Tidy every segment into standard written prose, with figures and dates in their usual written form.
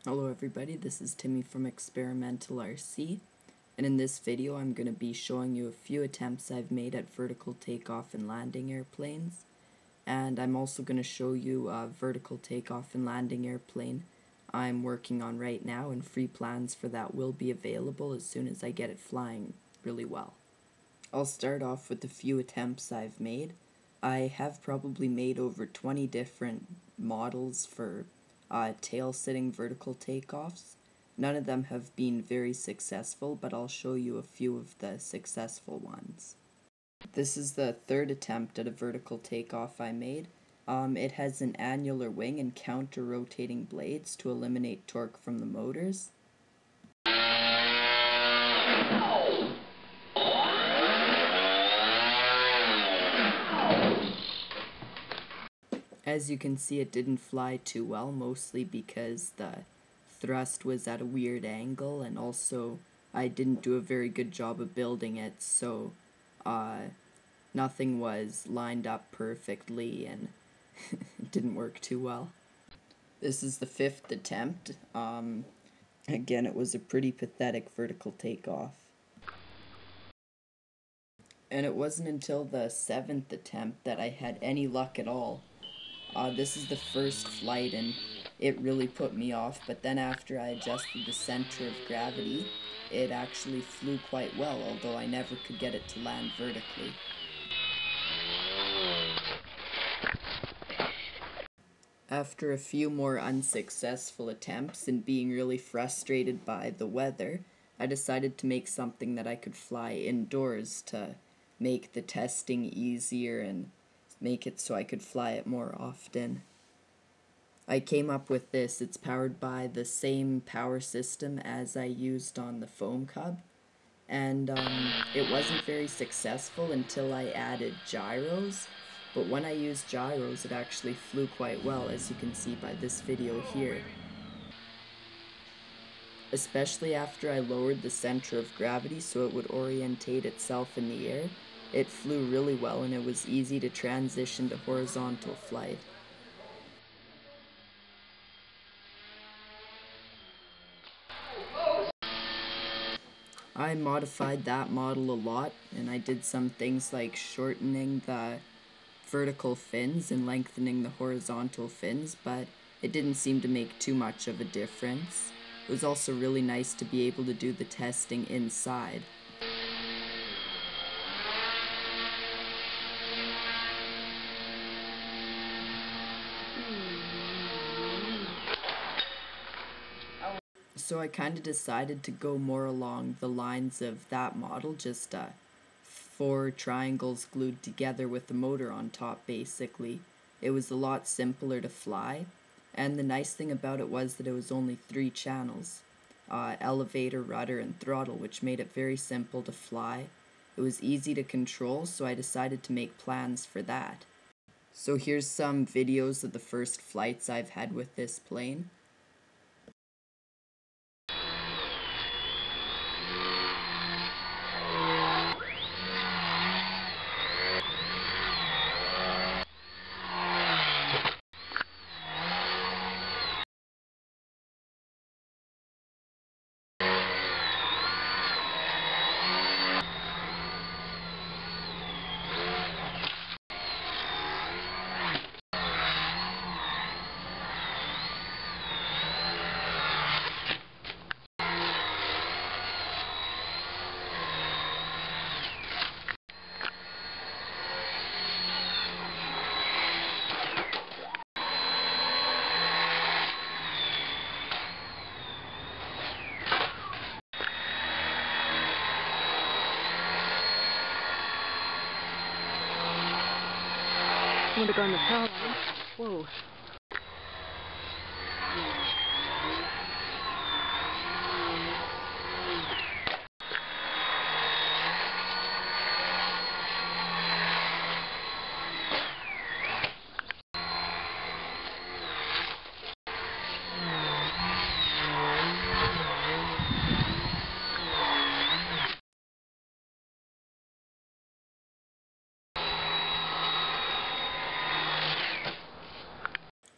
Hello everybody, this is Timmy from Experimental RC, and in this video I'm going to be showing you a few attempts I've made at vertical takeoff and landing airplanes, and I'm also going to show you a vertical takeoff and landing airplane I'm working on right now, and free plans for that will be available as soon as I get it flying really well. I'll start off with a few attempts I've made. I have probably made over 20 different models for tail-sitting vertical takeoffs. None of them have been very successful, but I'll show you a few of the successful ones. This is the third attempt at a vertical takeoff I made. It has an annular wing and counter-rotating blades to eliminate torque from the motors. As you can see, it didn't fly too well, mostly because the thrust was at a weird angle, and also I didn't do a very good job of building it, so nothing was lined up perfectly, and it didn't work too well. This is the fifth attempt. Again, it was a pretty pathetic vertical takeoff. And it wasn't until the seventh attempt that I had any luck at all. This is the first flight and it really put me off, but then after I adjusted the center of gravity, it actually flew quite well, although I never could get it to land vertically. After a few more unsuccessful attempts and being really frustrated by the weather, I decided to make something that I could fly indoors to make the testing easier and make it so I could fly it more often. I came up with this. It's powered by the same power system as I used on the foam cub, and it wasn't very successful until I added gyros, but when I used gyros it actually flew quite well, as you can see by this video here. Especially after I lowered the center of gravity so it would orientate itself in the air, it flew really well and it was easy to transition to horizontal flight. I modified that model a lot, and I did some things like shortening the vertical fins and lengthening the horizontal fins, but it didn't seem to make too much of a difference. It was also really nice to be able to do the testing inside. So I kind of decided to go more along the lines of that model, just 4 triangles glued together with the motor on top, basically. It was a lot simpler to fly, and the nice thing about it was that it was only 3 channels. Elevator, rudder, and throttle, which made it very simple to fly. It was easy to control, so I decided to make plans for that. So here's some videos of the first flights I've had with this plane. I'm gonna go on the power line. Whoa.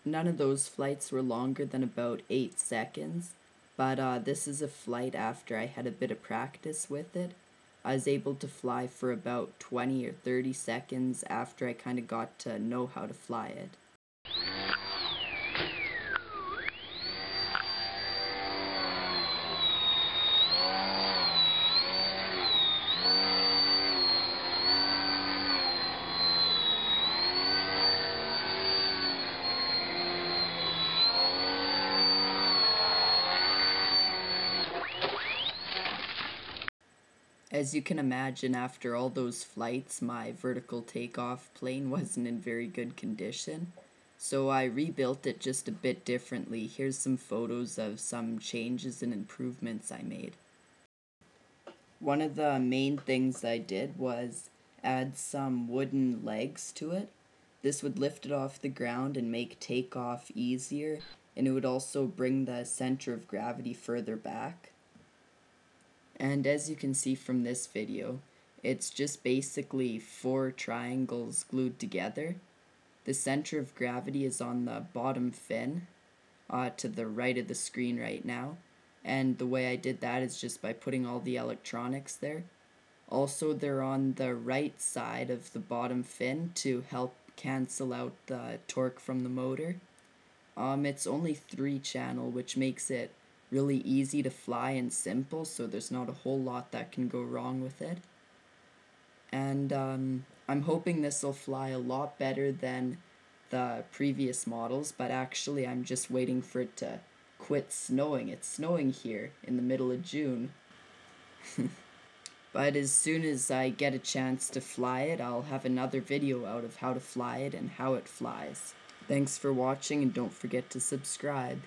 None of those flights were longer than about 8 seconds, but this is a flight after I had a bit of practice with it. I was able to fly for about 20 or 30 seconds after I kind of got to know how to fly it. As you can imagine, after all those flights, my vertical takeoff plane wasn't in very good condition. So I rebuilt it just a bit differently. Here's some photos of some changes and improvements I made. One of the main things I did was add some wooden legs to it. This would lift it off the ground and make takeoff easier, and it would also bring the center of gravity further back. And as you can see from this video, it's just basically 4 triangles glued together. The center of gravity is on the bottom fin, to the right of the screen right now. And the way I did that is just by putting all the electronics there. Also, they're on the right side of the bottom fin to help cancel out the torque from the motor. It's only 3-channel, which makes it really easy to fly and simple, so there's not a whole lot that can go wrong with it. And I'm hoping this will fly a lot better than the previous models, but actually I'm just waiting for it to quit snowing. It's snowing here in the middle of June. But as soon as I get a chance to fly it, I'll have another video out of how to fly it and how it flies. Thanks for watching, and don't forget to subscribe.